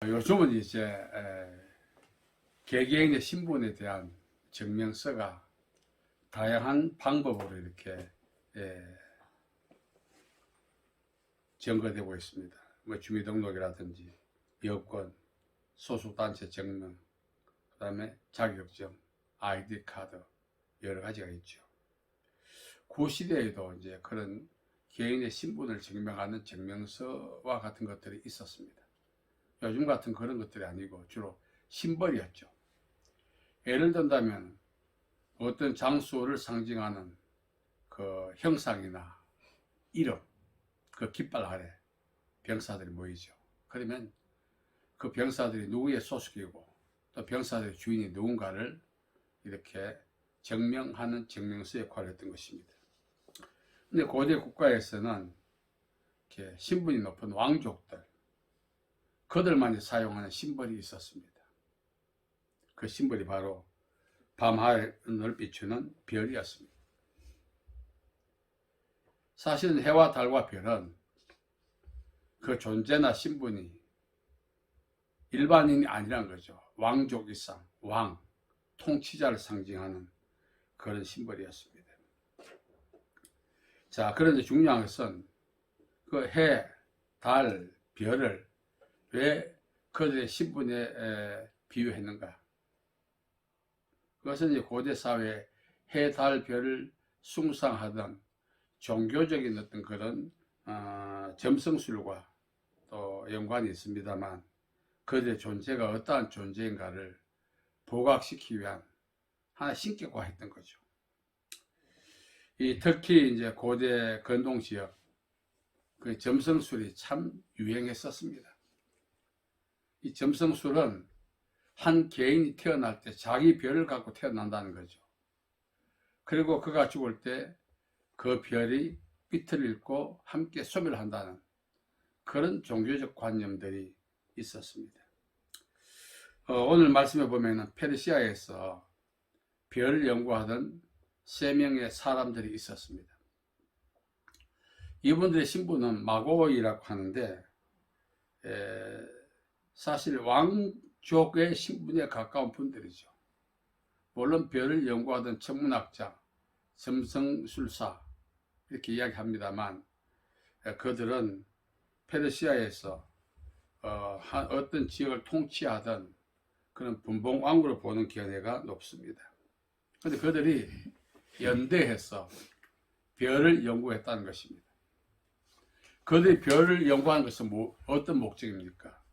요즘은 이제 개개인의 신분에 대한 증명서가 다양한 방법으로 이렇게 점거되고 있습니다. 뭐 주민등록이라든지 여권, 소속단체 증명, 그 다음에 자격증, 아이디 카드 여러 가지가 있죠. 구시대에도 이제 그런 개인의 신분을 증명하는 증명서와 같은 것들이 있었습니다. 요즘 같은 그런 것들이 아니고 주로 심벌이었죠. 예를 든다면 어떤 장소를 상징하는 그 형상이나 이름, 그 깃발 아래 병사들이 모이죠. 그러면 그 병사들이 누구의 소속이고 또 병사들의 주인이 누군가를 이렇게 증명하는 증명서 역할을 했던 것입니다. 근데 고대 국가에서는 이렇게 신분이 높은 왕족들, 그들만이 사용하는 심벌이 있었습니다. 그 심벌이 바로 밤하늘을 비추는 별이었습니다. 사실은 해와 달과 별은 그 존재나 신분이 일반인이 아니란 거죠. 왕족 이상, 왕, 통치자를 상징하는 그런 심벌이었습니다. 자, 그런데 중요한 것은 그 해, 달, 별을 왜 그들의 신분에 비유했는가? 그것은 이제 고대 사회에 해, 달, 별을 숭상하던 종교적인 어떤 그런 점성술과 또 연관이 있습니다만 그들의 존재가 어떠한 존재인가를 부각시키기 위한 하나의 신격화했던 거죠. 특히 이제 고대 근동 지역 그 점성술이 참 유행했었습니다. 이 점성술은 한 개인이 태어날 때 자기 별을 갖고 태어난다는 거죠. 그리고 그가 죽을 때 그 별이 빛을 잃고 함께 소멸한다는 그런 종교적 관념들이 있었습니다. 오늘 말씀해 보면 페르시아에서 별을 연구하던 3명의 사람들이 있었습니다. 이분들의 신분은 마고이라고 하는데 사실 왕족의 신분에 가까운 분들이죠. 물론 별을 연구하던 천문학자, 점성술사 이렇게 이야기합니다만 그들은 페르시아에서 어떤 지역을 통치하던 그런 분봉왕으로 보는 견해가 높습니다. 그런데 그들이 연대해서 별을 연구했다는 것입니다. 그들이 별을 연구하는 것은 어떤 목적입니까?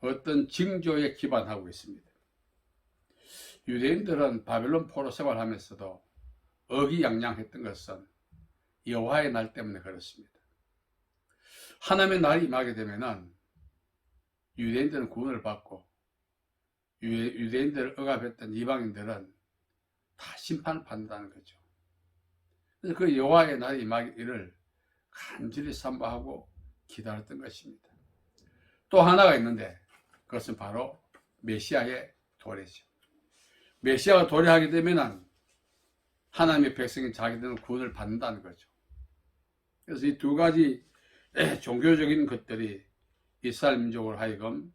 어떤 징조에 기반하고 있습니다. 유대인들은 바벨론 포로 생활하면서도 의기양양했던 것은 여호와의 날 때문에 그렇습니다. 하나님의 날이 임하게 되면은 유대인들은 구원을 받고 유대인들을 억압했던 이방인들은 다 심판을 받는다는 거죠. 그래서 그 여호와의 날이 임하기를 간절히 삼보하고 기다렸던 것입니다. 또 하나가 있는데 그것은 바로 메시아의 도래죠. 메시아가 도래하게 되면은 하나님의 백성인 자기들은 구원을 받는다는 거죠. 그래서 이 두 가지 종교적인 것들이 이스라엘 민족을 하여금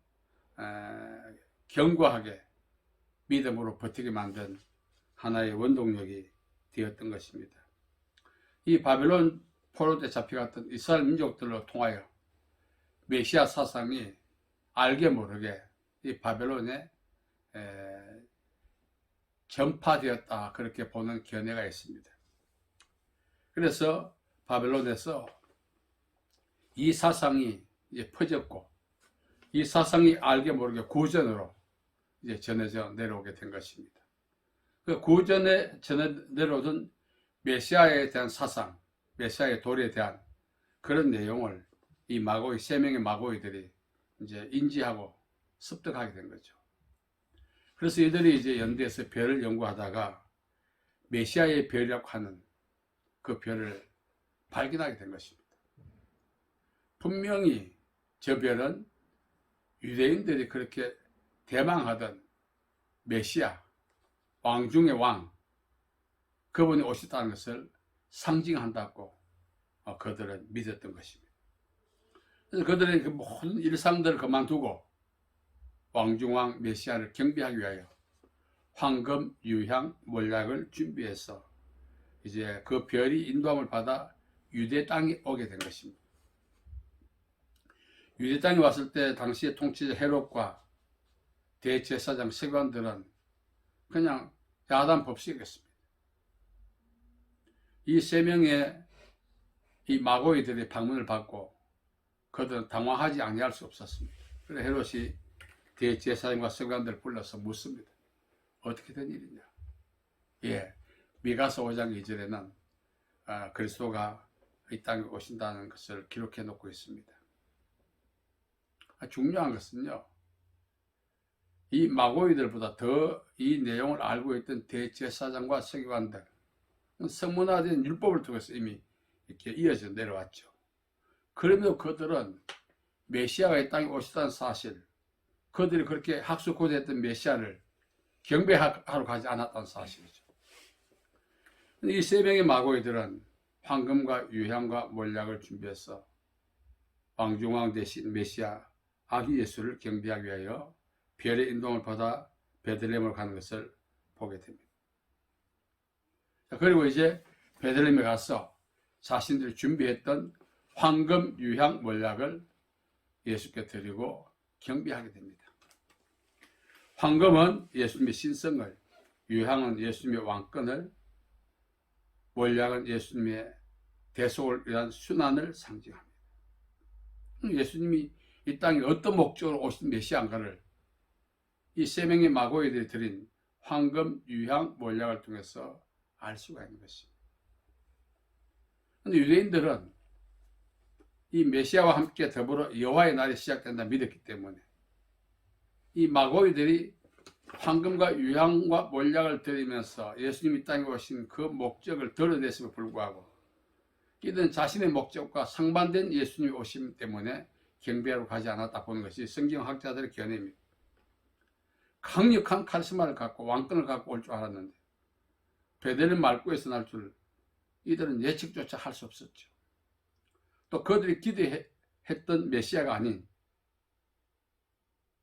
견고하게 믿음으로 버티게 만든 하나의 원동력이 되었던 것입니다. 이 바벨론 포로 때 잡혀갔던 이스라엘 민족들로 통하여 메시아 사상이 알게 모르게 이 바벨론에 전파되었다, 그렇게 보는 견해가 있습니다. 그래서 바벨론에서 이 사상이 이제 퍼졌고 이 사상이 알게 모르게 구전으로 이제 전해져 내려오게 된 것입니다. 그 구전에 전해 내려오던 메시아에 대한 사상, 메시아의 도리에 대한 그런 내용을 이 마고이, 3명의 마고이들이 이제 인지하고 습득하게 된 거죠. 그래서 이들이 이제 연대해서 별을 연구하다가 메시아의 별이라고 하는 그 별을 발견하게 된 것입니다. 분명히 저 별은 유대인들이 그렇게 대망하던 메시아, 왕 중의 왕, 그분이 오셨다는 것을 상징한다고 그들은 믿었던 것입니다. 그래서 그들의 그 모든 일상들을 그만두고 왕중왕 메시아를 경배하기 위하여 황금, 유향, 몰약을 준비해서 이제 그 별이 인도함을 받아 유대 땅에 오게 된 것입니다. 유대 땅에 왔을 때 당시의 통치자 헤롯과 대제사장 세관들은 그냥 야단 법석이었습니다. 이 세 명의 이 마고이들의 방문을 받고 그들은 당황하지 아니할 수 없었습니다. 그래서 헤롯이 대제사장과 세관들을 불러서 묻습니다. 어떻게 된 일이냐? 예, 미가서 5장 2절에는 그리스도가 이 땅에 오신다는 것을 기록해 놓고 있습니다. 중요한 것은요, 이 마고이들보다 더 이 내용을 알고 있던 대제사장과 서기관들, 성문화된 율법을 통해서 이미 이렇게 이어져 내려왔죠. 그럼에도 그들은 메시아가 이 땅에 오시다는 사실, 그들이 그렇게 학수고대했던 메시아를 경배하러 가지 않았다는 사실이죠. 이 세 명의 마고이들은 황금과 유향과 몰약을 준비해서 왕중왕 대신 메시아 아기 예수를 경배하기 위하여 별의 인도를 받아 베들레헴으로 가는 것을 보게 됩니다. 그리고 이제 베들레헴에 가서 자신들이 준비했던 황금, 유향, 몰약을 예수께 드리고 경배하게 됩니다. 황금은 예수님의 신성을, 유향은 예수님의 왕권을, 몰약은 예수님의 대속을 위한 순환을 상징합니다. 예수님이 이 땅에 어떤 목적으로 오신 메시아인가를 이 세 명의 마고이들이 드린 황금, 유향, 몰약을 통해서 알 수가 있는 것입니다. 그런데 유대인들은 이 메시아와 함께 더불어 여호와의 날이 시작된다 믿었기 때문에 이 마고이들이 황금과 유향과 몰약을 드리면서 예수님이 땅에 오신 그 목적을 드러냈음에 불구하고 이들은 자신의 목적과 상반된 예수님이 오심 때문에 경배하러 가지 않았다 보는 것이 성경학자들의 견해입니다. 강력한 카리스마를 갖고 왕권을 갖고 올 줄 알았는데 베들레헴 말고에서 날 줄 이들은 예측조차 할 수 없었죠. 또 그들이 기대했던 메시아가 아닌,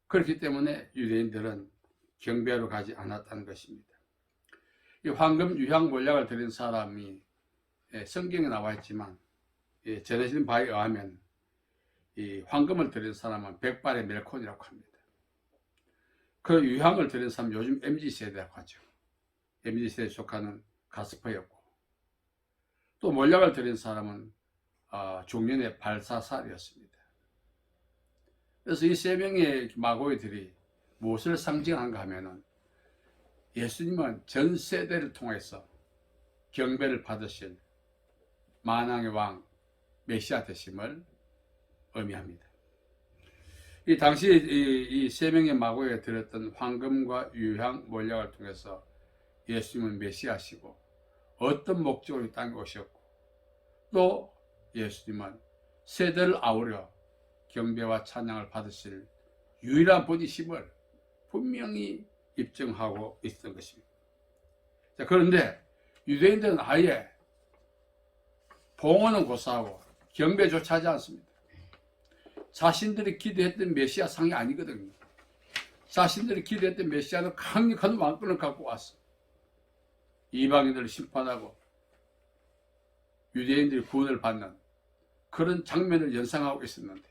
그렇기 때문에 유대인들은 경배하러 가지 않았다는 것입니다. 이 황금, 유향, 몰약을 드린 사람이 성경에 나와 있지만 전해진 바에 의하면 이 황금을 드린 사람은 백발의 멜콘이라고 합니다. 그 유향을 드린 사람은 요즘 MZ세대라고 하죠. MZ세대에 속하는 가스퍼였고, 또 몰약을 드린 사람은 중년의 발사살이었습니다. 그래서 이 세 명의 마고이들이 무엇을 상징한가 하면은 예수님은 전 세대를 통해서 경배를 받으실 만왕의 왕 메시아 되심을 의미합니다. 이 당시 이 세 명의 마고에 들었던 황금과 유향, 몰약을 통해서 예수님은 메시아시고 어떤 목적으로 이 땅에 오셨고, 또 예수님은 세대를 아우려 경배와 찬양을 받으실 유일한 분이심을 분명히 입증하고 있었던 것입니다. 자, 그런데 유대인들은 아예 봉헌은 고사하고 경배조차 하지 않습니다. 자신들이 기대했던 메시아 상이 아니거든요. 자신들이 기대했던 메시아는 강력한 왕권을 갖고 왔어. 이방인들을 심판하고 유대인들이 구원을 받는 그런 장면을 연상하고 있었는데,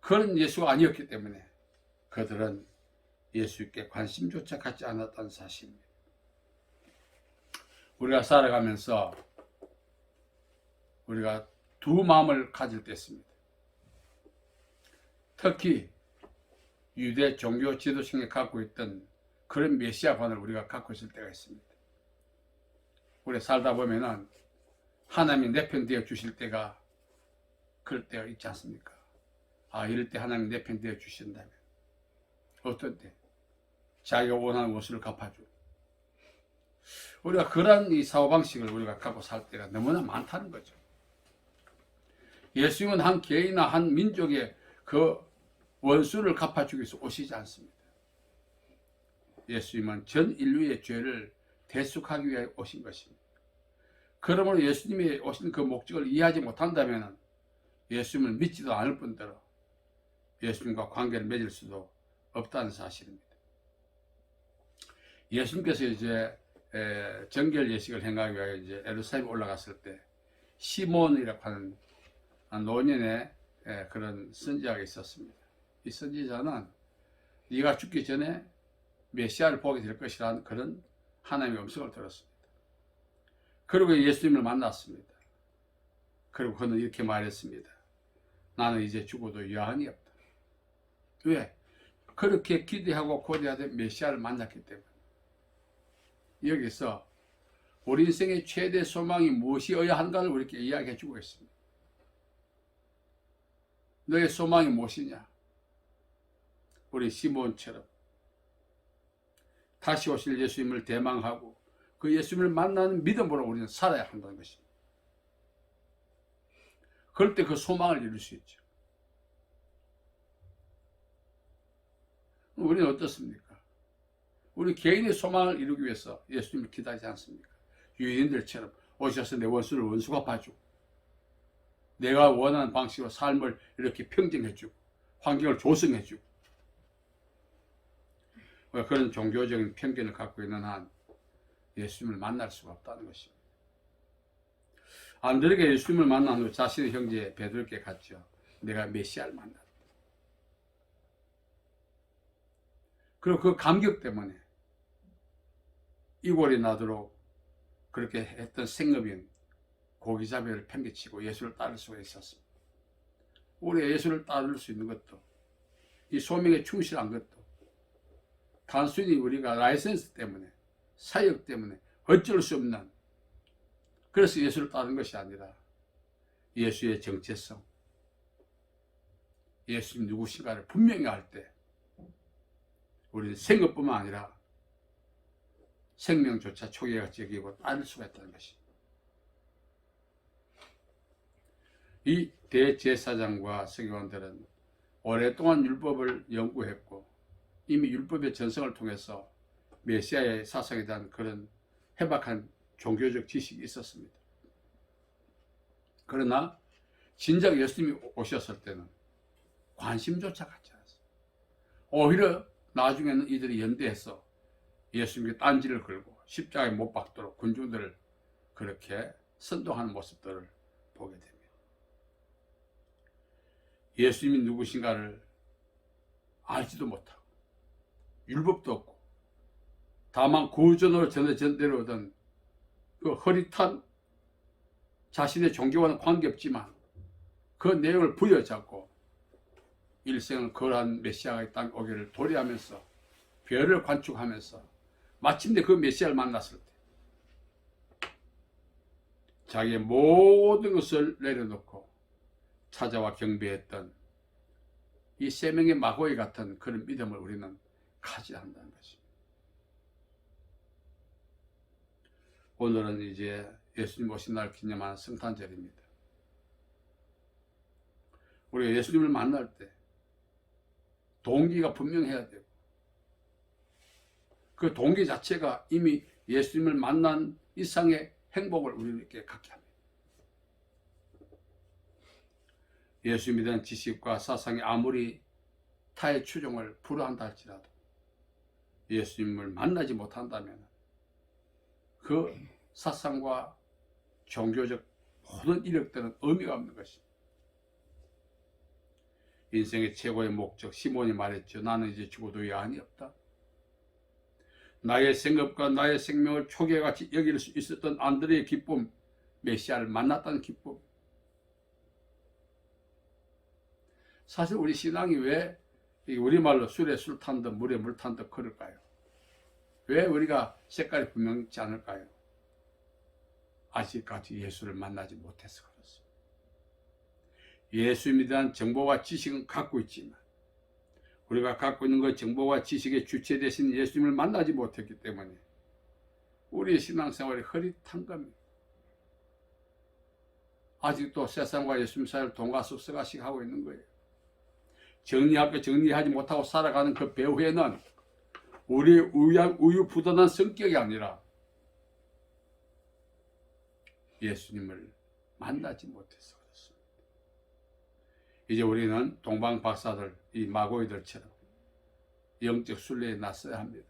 그런 예수가 아니었기 때문에 그들은 예수께 관심조차 갖지 않았다는 사실입니다. 우리가 살아가면서 우리가 두 마음을 가질 때 있습니다. 특히 유대 종교 지도층이 갖고 있던 그런 메시아관을 우리가 갖고 있을 때가 있습니다. 우리 살다 보면은 하나님이 내 편 되어 주실 때가 그럴 때가 있지 않습니까? 이럴 때 하나님이 내 편 되어 주신다면 어떤 때? 자기가 원하는 것을 갚아줘. 우리가 그런 이 사고방식을 우리가 갖고 살 때가 너무나 많다는 거죠. 예수님은 한 개인이나 한 민족의 그 원수를 갚아주기 위해서 오시지 않습니다. 예수님은 전 인류의 죄를 대속하기 위해 오신 것입니다. 그러므로 예수님이 오신 그 목적을 이해하지 못한다면 예수님을 믿지도 않을 뿐더러 예수님과 관계를 맺을 수도 없다는 사실입니다. 예수님께서 이제 정결 예식을 행하기 위하여 이제 예루살렘에 올라갔을 때 시몬이라고 하는 노년의 그런 선지자가 있었습니다. 이 선지자는 네가 죽기 전에 메시아를 보게 될 것이라는 그런 하나님의 음성을 들었습니다. 그리고 예수님을 만났습니다. 그리고 그는 이렇게 말했습니다. 나는 이제 죽어도 여한이 없다. 왜? 그렇게 기대하고 고대하던 메시아를 만났기 때문에. 여기서 우리 인생의 최대 소망이 무엇이어야 한가를 우리에게 이야기해 주고 있습니다. 너의 소망이 무엇이냐? 우리 시몬처럼 다시 오실 예수님을 대망하고 그 예수님을 만나는 믿음으로 우리는 살아야 한다는 것입니다. 그럴 때 그 소망을 이룰 수 있죠. 우리는 어떻습니까? 우리 개인의 소망을 이루기 위해서 예수님을 기다리지 않습니까? 유대인들처럼 오셔서 내 원수를 원수가 봐주고 내가 원하는 방식으로 삶을 이렇게 평정해주고 환경을 조성해주고 그런 종교적인 편견을 갖고 있는 한 예수님을 만날 수가 없다는 것입니다. 안드레가 예수님을 만난 후 자신의 형제 베드로에게 갔죠. 내가 메시아를 만났다. 그리고 그 감격 때문에 이골이 나도록 그렇게 했던 생업인 고기자배를 팽개치고 예수를 따를 수가 있었습니다. 우리가 예수를 따를 수 있는 것도 이 소명에 충실한 것도 단순히 우리가 라이센스 때문에 사역 때문에 어쩔 수 없는 그래서 예수를 따르는 것이 아니라 예수의 정체성 예수님 누구신가를 분명히 알 때 우리는 생업뿐만 아니라 생명조차 초기같이 여기고 따를 수가 있다는 것입니다. 이 대제사장과 서기관들은 오랫동안 율법을 연구했고 이미 율법의 전성을 통해서 메시아의 사상에 대한 그런 해박한 종교적 지식이 있었습니다. 그러나 진작 예수님이 오셨을 때는 관심조차 갖지 않았습니다. 오히려 나중에는 이들이 연대해서 예수님께 딴지를 걸고 십자가에 못 박도록 군중들을 그렇게 선동하는 모습들을 보게 됩니다. 예수님이 누구신가를 알지도 못하고 율법도 없고 다만 구전으로 전해내려오던 그 흐릿한 자신의 종교와는 관계없지만 그 내용을 부여잡고 일생을 거한 메시아가 이 땅에 오기를 도래하면서 별을 관축하면서 마침내 그 메시아를 만났을 때 자기의 모든 것을 내려놓고 찾아와 경배했던 이 세 명의 마고이 같은 그런 믿음을 우리는 가져야 한다는 것입니다. 오늘은 이제 예수님 오신 날 기념하는 성탄절입니다. 우리가 예수님을 만날 때 동기가 분명해야 되고 그 동기 자체가 이미 예수님을 만난 이상의 행복을 우리에게 갖게 합니다. 예수님에 대한 지식과 사상이 아무리 타의 추종을 불허한다 할지라도 예수님을 만나지 못한다면 그 사상과 종교적 모든 이력들은 의미가 없는 것입니다. 인생의 최고의 목적, 시몬이 말했죠. 나는 이제 죽어도 여한이 없다. 나의 생업과 나의 생명을 초계같이 여길 수 있었던 안드레의 기쁨, 메시아를 만났다는 기쁨. 사실 우리 신앙이 왜 우리말로 술에 술 탄 듯 물에 물 탄 듯 그럴까요? 왜 우리가 색깔이 분명치 않을까요? 아직까지 예수를 만나지 못해서 그렇습니다. 예수님에 대한 정보와 지식은 갖고 있지만 우리가 갖고 있는 그 정보와 지식의 주체 되신 예수님을 만나지 못했기 때문에 우리의 신앙생활이 흐릿한 겁니다. 아직도 세상과 예수님 사이를 동가숙서가씩 하고 있는 거예요. 정리할 거 정리하지 못하고 살아가는 그 배후에는 우리의 우유부단한 성격이 아니라 예수님을 만나지 못해서 그렇습니다. 이제 우리는 동방 박사들, 이 마고이들처럼 영적 순례에 나서야 합니다.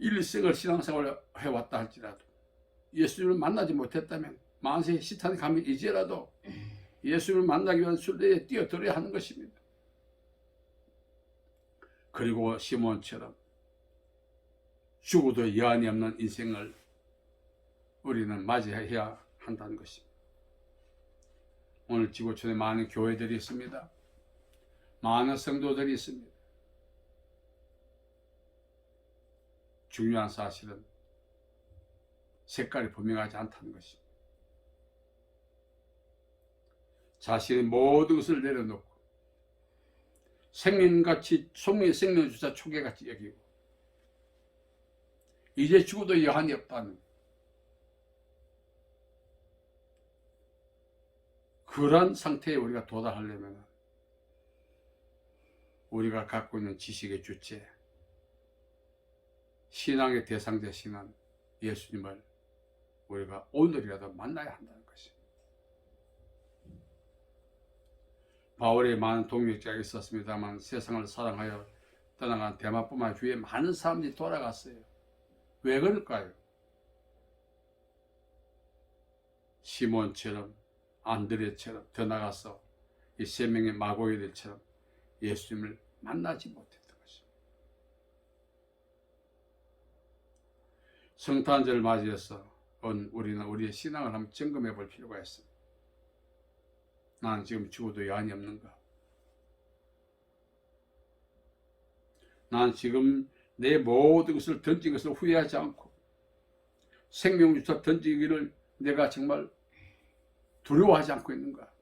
일생을 신앙생활을 해왔다 할지라도 예수님을 만나지 못했다면 만세 시탄에 가면 이제라도 예수님을 만나기 위한 순례에 뛰어들어야 하는 것입니다. 그리고 시몬처럼 죽어도 여한이 없는 인생을 우리는 맞이해야 한다는 것입니다. 오늘 지구촌에 많은 교회들이 있습니다. 많은 성도들이 있습니다. 중요한 사실은 색깔이 분명하지 않다는 것입니다. 자신의 모든 것을 내려놓고 생명같이 속명의 생명주사 초계같이 여기고 이제 죽어도 여한이 없다는 그러한 상태에 우리가 도달하려면 우리가 갖고 있는 지식의 주체, 신앙의 대상 되시는 예수님을 우리가 오늘이라도 만나야 한다는 것입니다. 바울의 많은 동역자가 있었습니다만 세상을 사랑하여 떠나간 데마뿐만 주위에 많은 사람들이 돌아갔어요. 왜 그럴까요? 시몬처럼 안드레처럼 더 나가서 이 세 명의 마고이들처럼 예수님을 만나지 못했던 것입니다. 성탄절을 맞이해서 우리는 우리의 신앙을 한번 점검해 볼 필요가 있습니다. 나는 지금 죽어도 여한이 없는가? 나는 지금 내 모든 것을 던진 것을 후회하지 않고 생명주사 던지기를 내가 정말 두려워하지 않고 있는가?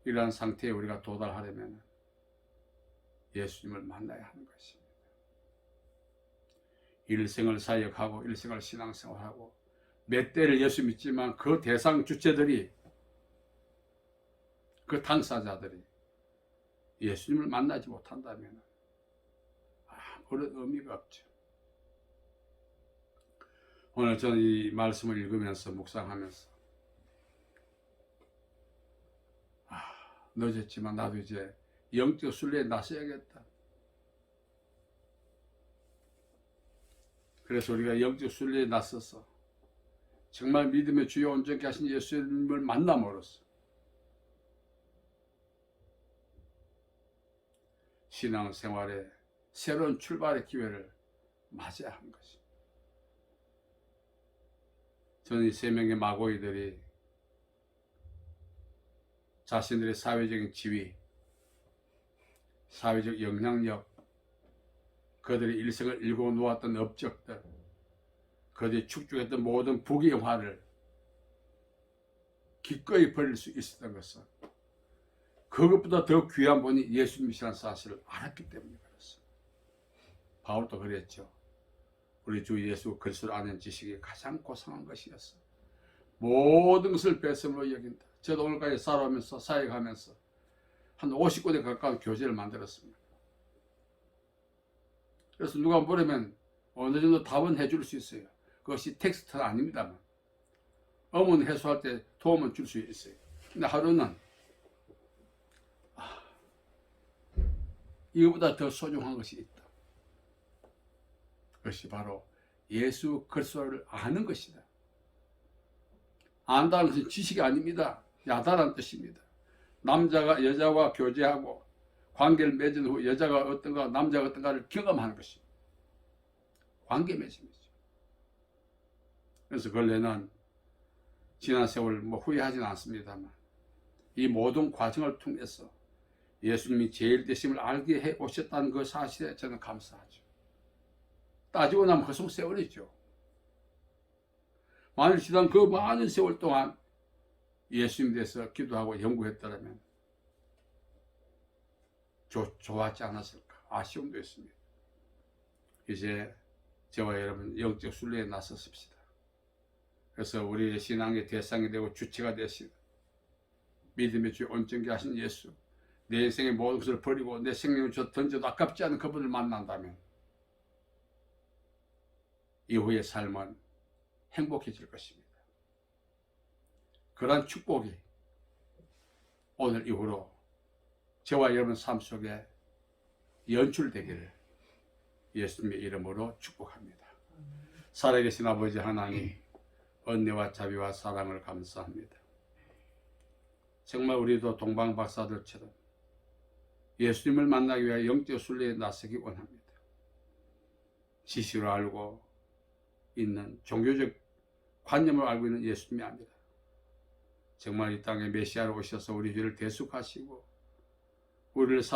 이러한 상태에 우리가 도달하려면 예수님을 만나야 하는 것입니다. 일생을 사역하고 일생을 신앙생활하고 몇 대를 예수 믿지만 그 대상 주체들이 그 당사자들이 예수님을 만나지 못한다면 아무런 의미가 없죠. 오늘 저는 이 말씀을 읽으면서 묵상하면서 늦었지만 나도 이제 영적 순례에 나서야겠다. 그래서 우리가 영적 순례에 나서서 정말 믿음의 주요 온전케 하신 예수님을 만남으로써 신앙생활의 새로운 출발의 기회를 맞이해야 하는 것입니다. 저는 이 세 명의 마고이들이 자신들의 사회적인 지위, 사회적 영향력, 그들의 일생을 일궈 놓았던 업적들, 그들이 축적했던 모든 부귀영화를 기꺼이 버릴 수 있었던 것은 그것보다 더 귀한 분이 예수님이시라는 사실을 알았기 때문에 그렇습니다. 바울도 그랬죠. 우리 주 예수 그리스도를 아는 지식이 가장 고상한 것이었어. 모든 것을 뺏음으로 여긴다. 저도 오늘까지 살아오면서 사역하면서 한 50권에 가까운 교재를 만들었습니다. 그래서 누가 물으면 어느 정도 답은 해줄 수 있어요. 그것이 텍스트는 아닙니다만 의문 해소할 때 도움은 줄 수 있어요. 근데 하루는 이거보다 더 소중한 것이 있다. 그것이 바로 예수 그리스도를 아는 것이다. 안다는 것은 지식이 아닙니다. 야다라는 뜻입니다. 남자가 여자와 교제하고 관계를 맺은 후 여자가 어떤가 남자가 어떤가를 경험하는 것입니다. 관계 맺음이죠. 그래서 근래는 지난 세월 후회하지는 않습니다만 이 모든 과정을 통해서 예수님이 제일 되심을 알게 해 오셨다는 그 사실에 저는 감사하죠. 따지고 나면 허송 세월이죠. 만일 지난 그 많은 세월 동안 예수님에 대해서 기도하고 연구했더라면 좋았지 않았을까 아쉬움도 있습니다. 이제 저와 여러분 영적 순례에 나섰습시다. 그래서 우리의 신앙의 대상이 되고 주체가 되시고 믿음의 주 온전케 하신 예수, 내 인생의 모든 것을 버리고 내 생명을 던져도 아깝지 않은 그분을 만난다면 이후의 삶은 행복해질 것입니다. 그러한 축복이 오늘 이후로 저와 여러분 삶 속에 연출되기를 예수님의 이름으로 축복합니다. 살아계신 아버지 하나님, 은혜와 자비와 사랑을 감사합니다. 정말 우리도 동방 박사들처럼 예수님을 만나기 위해 영적 순례에 나서기 원합니다. 지시로 알고 있는 종교적 관념을 알고 있는 예수님이 아니라 정말 이 땅에 메시아로 오셔서 우리 죄를 대속하시고 우리를